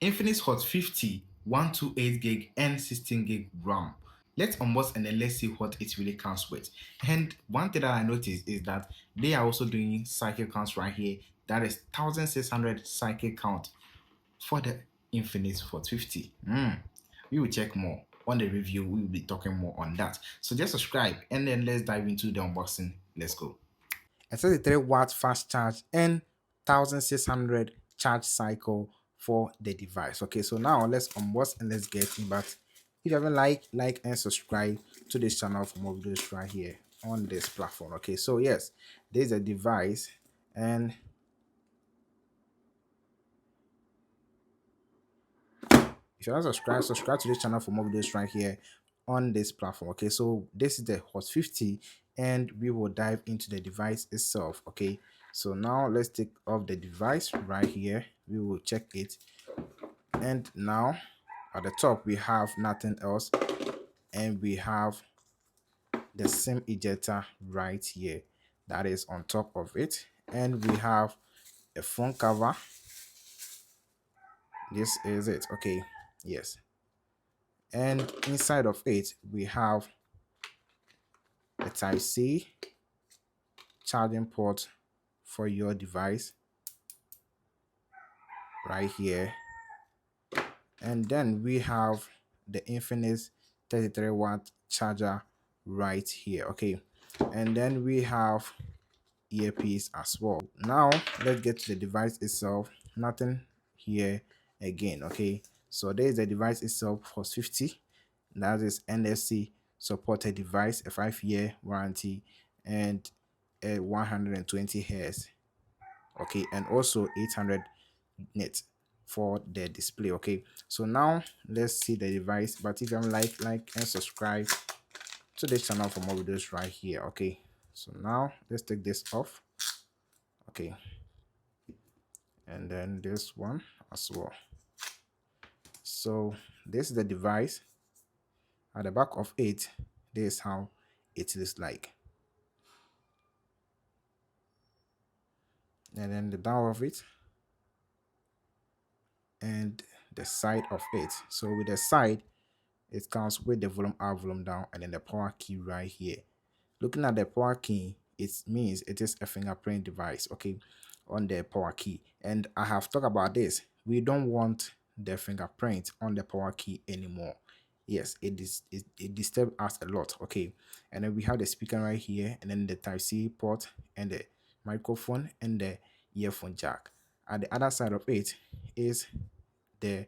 Infinix Hot 50 128 gig and 16 gig RAM. Let's unbox and then let's see what it really comes with. And one thing that I noticed is that they are also doing cycle counts right here. That is 1600 cycle count for the Infinix Hot 50. We will check more on the review. We will be talking more on that. So just subscribe and then let's dive into the unboxing. Let's go. A 33-watt fast charge and 1600 charge cycle for the device. Okay, so now let's unbox and let's get in. But if you haven't like and subscribe to this channel for more videos right here on this platform. Okay, so yes, there's a device, and if you haven't subscribe to this channel for more videos right here on this platform. Okay, so this is the Hot 50 and we will dive into the device itself. Okay, so now let's take off the device right here. We will check it, and now at the top we have nothing else, and we have the SIM ejector right here that is on top of it, and we have a phone cover. This is it. Okay, yes, and inside of it we have a type C charging port for your device right here, and then we have the Infinix 33-watt charger right here. Okay, and then we have earpiece as well. Now let's get to the device itself. Nothing here again. Okay, so there is the device itself for 50. That is NFC supported device, a 5-year warranty, and a 120 Hz. Okay, and also 800 nits for the display. Okay, so now let's see the device. But if you haven't like and subscribe to this channel for more videos right here. Okay, so now let's take this off. Okay, and then this one as well. So this is the device. At the back of it, this is how it looks like, and then the down of it and the side of it. So with the side, it comes with the volume up, volume down, and then the power key right here. Looking at the power key, it means it is a fingerprint device. Okay, on the power key, and I have talked about this. We don't want the fingerprint on the power key anymore. Yes, it disturbs us a lot. Okay, and then we have the speaker right here, and then the type C port, and the microphone, and the earphone jack. At the other side of it is the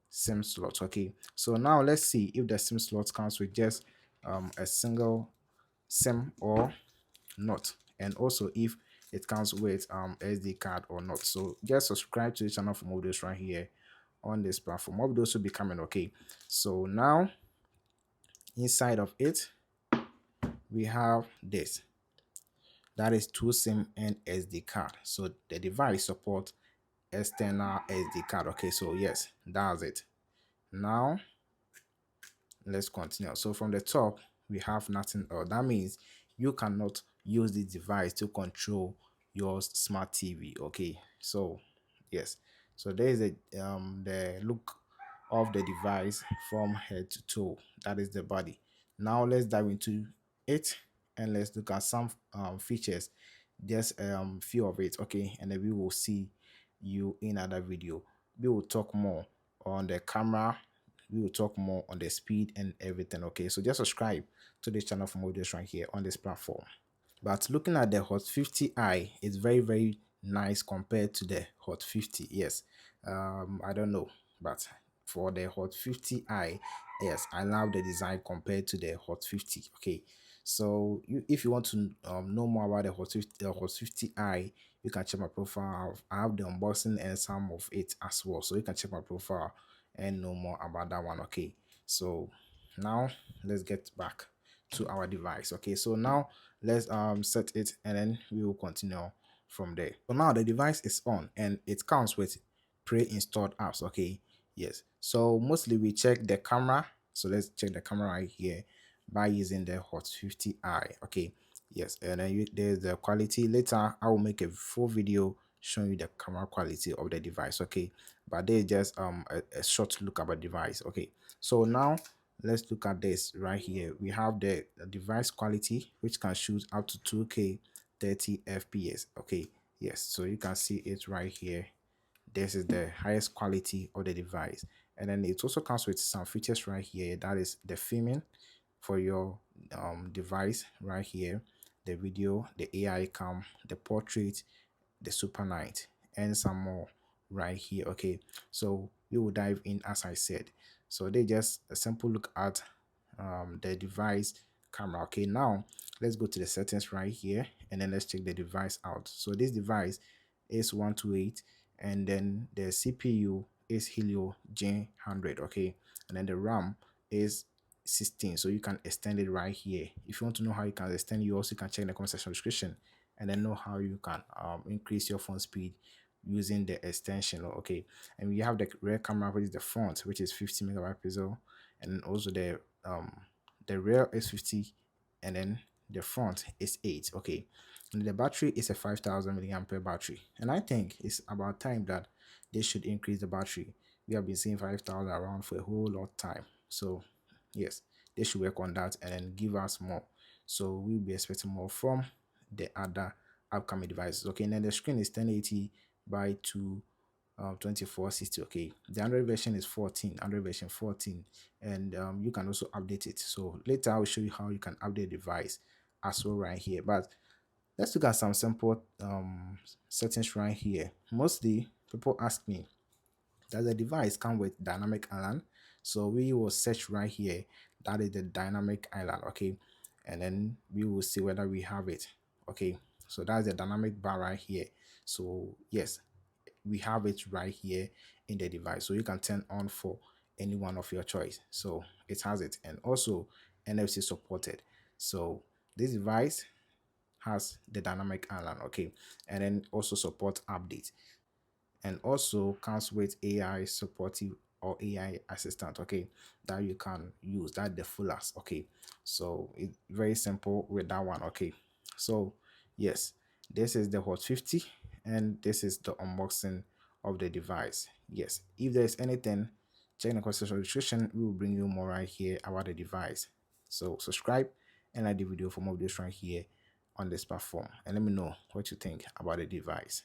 SIM slot. Okay, so now let's see if the SIM slot comes with just a single SIM or not, and also if it comes with SD card or not. So just subscribe to the channel for more videos right here on this platform. More videos will be coming. Okay, so now inside of it we have this, that is 2 SIM and SD card. So the device supports external SD card. Okay, so yes, that's it. Now let's continue. So from the top we have nothing else. That means you cannot use this device to control your smart TV. Okay, so yes, so there is the look of the device from head to toe. That is the body. Now let's dive into it and let's look at some features, just few of it. Okay, and then we will see you in another video. We will talk more on the camera, we will talk more on the speed and everything. Okay, so just subscribe to this channel for more videos right here on this platform. But looking at the Hot 50i, it's very nice compared to the Hot 50. Yes, I don't know, but for the Hot 50i, yes, I love the design compared to the Hot 50. Okay, so if you want to know more about the Hot 50i, you can check my profile. I have the unboxing and some of it as well, so you can check my profile and know more about that one. Okay, so now let's get back to our device. Okay, so now let's set it and then we will continue from there. So now the device is on and it comes with pre-installed apps. Okay, yes, so mostly we check the camera. So let's check the camera right here by using the Hot 50i. Okay, yes, and then there's the quality. Later I will make a full video showing you the camera quality of the device. Okay, but this is just a short look about device. Okay, so now let's look at this right here. We have the device quality, which can shoot up to 2K 30 fps. Okay, yes, so you can see it right here. This is the highest quality of the device, and then it also comes with some features right here. That is the filming for your device right here, the video, the AI cam, the portrait, the super night, and some more right here. Okay, so we will dive in as I said. So they just a simple look at the device camera. Okay, now let's go to the settings right here, and then let's check the device out. So this device is 128, and then the CPU is Helio G100. Okay, and then the RAM is 16, so you can extend it right here. If you want to know how you can extend, you also can check in the comment section description, and then know how you can increase your phone speed using the extension. Okay, and we have the rear camera, which is the front, which is 50 megabyte pixel, and also the rear is 50, and then the front is 8. Okay, and the battery is a 5000 milliampere battery, and I think it's about time that they should increase the battery. We have been seeing 5000 around for a whole lot of time, so yes, they should work on that and then give us more. So we'll be expecting more from the other upcoming devices. Okay, and then the screen is 1080 by 2460. Okay, the Android version is 14, Android version 14, and you can also update it. So later I'll show you how you can update the device as well right here. But let's look at some simple settings right here. Mostly people ask me, does the device come with dynamic island? So we will search right here, that is the dynamic island. Okay, and then we will see whether we have it. Okay, so that's the dynamic bar right here. So yes, we have it right here in the device, so you can turn on for any one of your choice. So it has it, and also NFC supported. So this device has the dynamic island. Okay, and then also support updates, and also comes with AI supportive or AI assistant. Okay, that you can use, that the fullest. Okay, so it's very simple with that one. Okay, so yes, this is the Hot 50, and this is the unboxing of the device. Yes, if there's anything, check the comment description. We will bring you more right here about the device. So subscribe and like the video for more videos right here on this platform, and let me know what you think about the device.